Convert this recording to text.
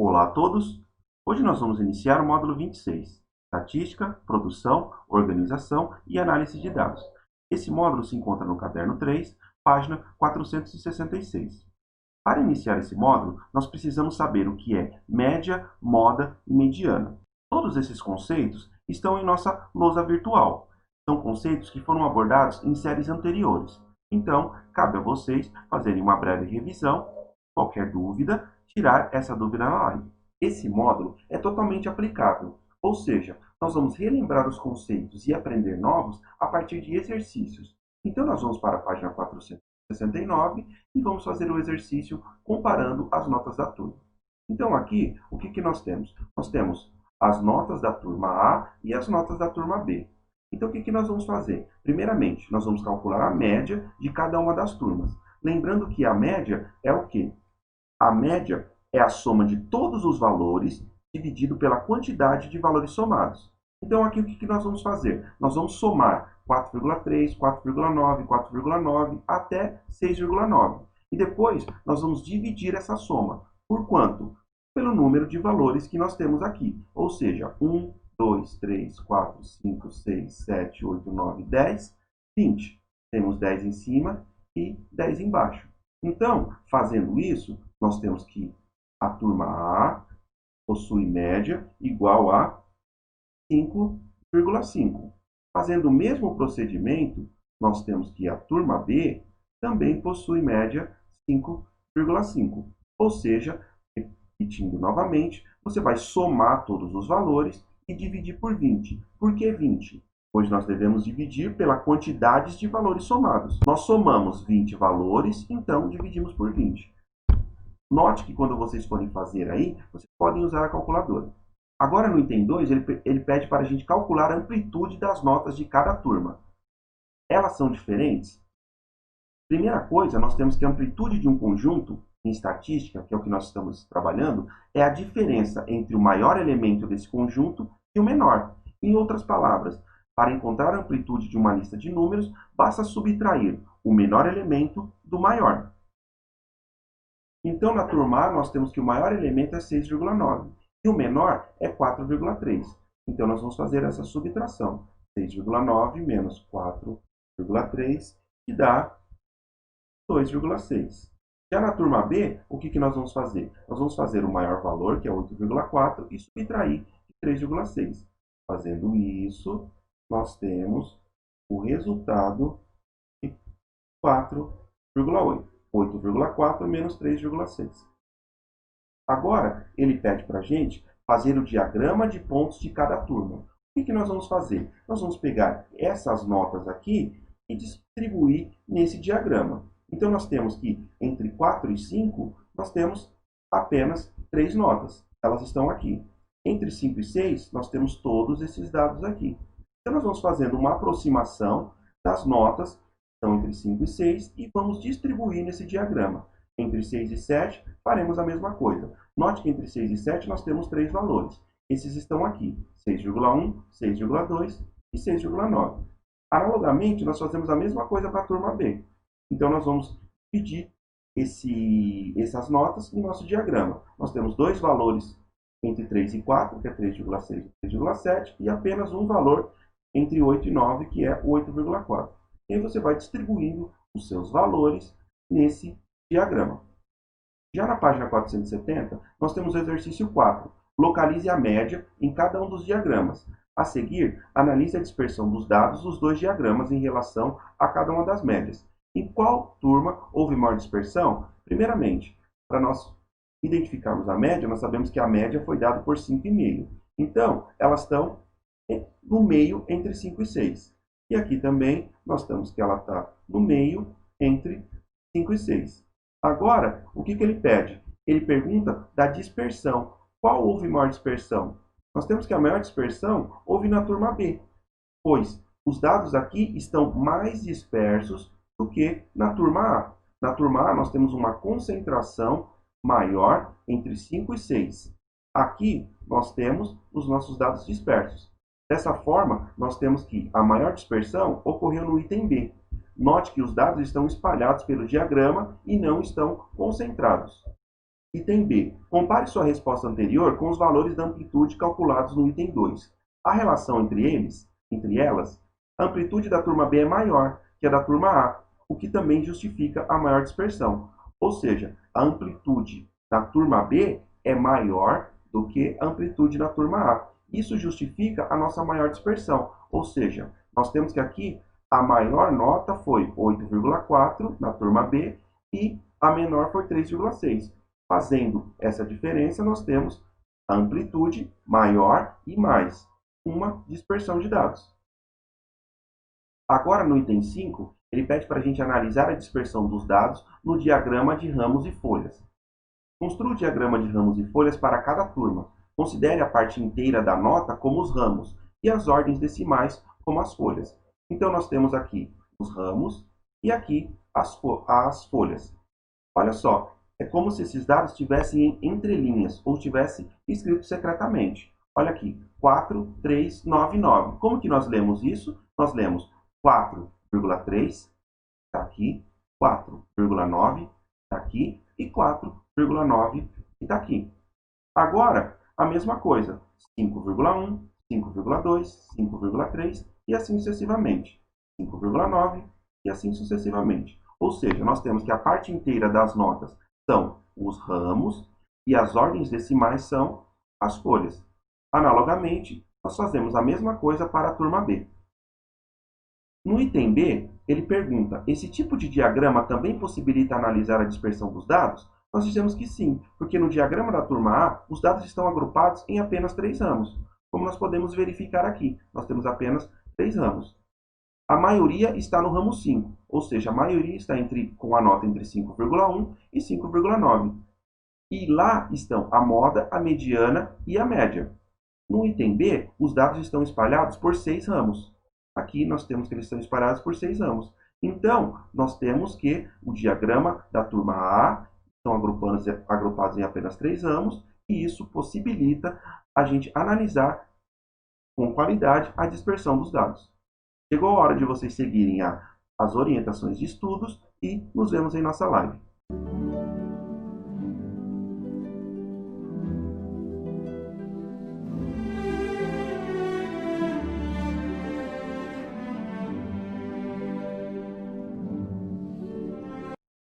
Olá a todos! Hoje nós vamos iniciar o módulo 26, Estatística, Produção, Organização e Análise de Dados. Esse módulo se encontra no caderno 3, página 466. Para iniciar esse módulo, nós precisamos saber o que é média, moda e mediana. Todos esses conceitos estão em nossa lousa virtual. São conceitos que foram abordados em séries anteriores. Então, cabe a vocês fazerem uma breve revisão. Qualquer dúvida, tirar essa dúvida na live. Esse módulo é totalmente aplicável, ou seja, nós vamos relembrar os conceitos e aprender novos a partir de exercícios. Então, nós vamos para a página 469 e vamos fazer o exercício comparando as notas da turma. Então, aqui, o que nós temos? Nós temos as notas da turma A e as notas da turma B. Então, o que nós vamos fazer? Primeiramente, nós vamos calcular a média de cada uma das turmas. Lembrando que a média é o quê? A média é a soma de todos os valores dividido pela quantidade de valores somados. Então, aqui o que nós vamos fazer? Nós vamos somar 4,3, 4,9, 4,9 até 6,9. E depois, nós vamos dividir essa soma. Por quanto? Pelo número de valores que nós temos aqui. Ou seja, 1, 2, 3, 4, 5, 6, 7, 8, 9, 10, 20. Temos 10 em cima e 10 embaixo. Então, fazendo isso, nós temos que a turma A possui média igual a 5,5. Fazendo o mesmo procedimento, nós temos que a turma B também possui média 5,5. Ou seja, repetindo novamente, você vai somar todos os valores e dividir por 20. Por que 20? Pois nós devemos dividir pela quantidade de valores somados. Nós somamos 20 valores, então dividimos por 20. Note que quando vocês forem fazer aí, vocês podem usar a calculadora. Agora no item 2, ele pede para a gente calcular a amplitude das notas de cada turma. Elas são diferentes? Primeira coisa, nós temos que a amplitude de um conjunto, em estatística, que é o que nós estamos trabalhando, é a diferença entre o maior elemento desse conjunto e o menor. Em outras palavras, para encontrar a amplitude de uma lista de números, basta subtrair o menor elemento do maior. Então, na turma A, nós temos que o maior elemento é 6,9 e o menor é 4,3. Então, nós vamos fazer essa subtração. 6,9 menos 4,3, que dá 2,6. Já na turma B, o que nós vamos fazer? Nós vamos fazer o maior valor, que é 8,4, e subtrair de 3,6. Fazendo isso, nós temos o resultado de 4,8. 8,4 menos 3,6. Agora, ele pede para a gente fazer o diagrama de pontos de cada turma. O que nós vamos fazer? Nós vamos pegar essas notas aqui e distribuir nesse diagrama. Então, nós temos que entre 4 e 5, nós temos apenas 3 notas. Elas estão aqui. Entre 5 e 6, nós temos todos esses dados aqui. Então, nós vamos fazendo uma aproximação das notas então, entre 5 e 6, e vamos distribuir nesse diagrama. Entre 6 e 7, faremos a mesma coisa. Note que entre 6 e 7 nós temos 3 valores. Esses estão aqui, 6,1, 6,2 e 6,9. Analogamente, nós fazemos a mesma coisa para a turma B. Então, nós vamos dividir essas notas em nosso diagrama. Nós temos dois valores entre 3 e 4, que é 3,6 e 3,7, e apenas um valor entre 8 e 9, que é 8,4. E aí você vai distribuindo os seus valores nesse diagrama. Já na página 470, nós temos o exercício 4. Localize a média em cada um dos diagramas. A seguir, analise a dispersão dos dados dos dois diagramas em relação a cada uma das médias. Em qual turma houve maior dispersão? Primeiramente, para nós identificarmos a média, nós sabemos que a média foi dada por 5,5. Então, elas estão no meio entre 5 e 6. E aqui também nós temos que ela está no meio entre 5 e 6. Agora, o que ele pede? Ele pergunta da dispersão. Qual houve maior dispersão? Nós temos que a maior dispersão houve na turma B, pois os dados aqui estão mais dispersos do que na turma A. Na turma A, nós temos uma concentração maior entre 5 e 6. Aqui, nós temos os nossos dados dispersos. Dessa forma, nós temos que a maior dispersão ocorreu no item B. Note que os dados estão espalhados pelo diagrama e não estão concentrados. Item B. Compare sua resposta anterior com os valores da amplitude calculados no item 2. A relação entre elas, a amplitude da turma B é maior que a da turma A, o que também justifica a maior dispersão. Ou seja, a amplitude da turma B é maior do que a amplitude da turma A. Isso justifica a nossa maior dispersão. Ou seja, nós temos que aqui a maior nota foi 8,4 na turma B e a menor foi 3,6. Fazendo essa diferença, nós temos a amplitude maior e mais uma dispersão de dados. Agora, no item 5, ele pede para a gente analisar a dispersão dos dados no diagrama de ramos e folhas. Construa o diagrama de ramos e folhas para cada turma. Considere a parte inteira da nota como os ramos e as ordens decimais como as folhas. Então, nós temos aqui os ramos e aqui as folhas. Olha só, é como se esses dados estivessem em entrelinhas ou estivessem escritos secretamente. Olha aqui, 4, 3, 9, 9. Como que nós lemos isso? Nós lemos 4,3, está aqui, 4,9, está aqui, e 4,9 está aqui. Agora, a mesma coisa, 5,1, 5,2, 5,3 e assim sucessivamente. 5,9 e assim sucessivamente. Ou seja, nós temos que a parte inteira das notas são os ramos e as ordens decimais são as folhas. Analogamente, nós fazemos a mesma coisa para a turma B. No item B, ele pergunta, esse tipo de diagrama também possibilita analisar a dispersão dos dados? Nós dizemos que sim, porque no diagrama da turma A, os dados estão agrupados em apenas 3 ramos. Como nós podemos verificar aqui, nós temos apenas 3 ramos. A maioria está no ramo 5, ou seja, a maioria está com a nota entre 5,1 e 5,9. E lá estão a moda, a mediana e a média. No item B, os dados estão espalhados por 6 ramos. Aqui nós temos que eles estão espalhados por 6 ramos. Então, nós temos que o diagrama da turma A estão agrupados em apenas 3 ramos, e isso possibilita a gente analisar com qualidade a dispersão dos dados. Chegou a hora de vocês seguirem as orientações de estudos e nos vemos em nossa live.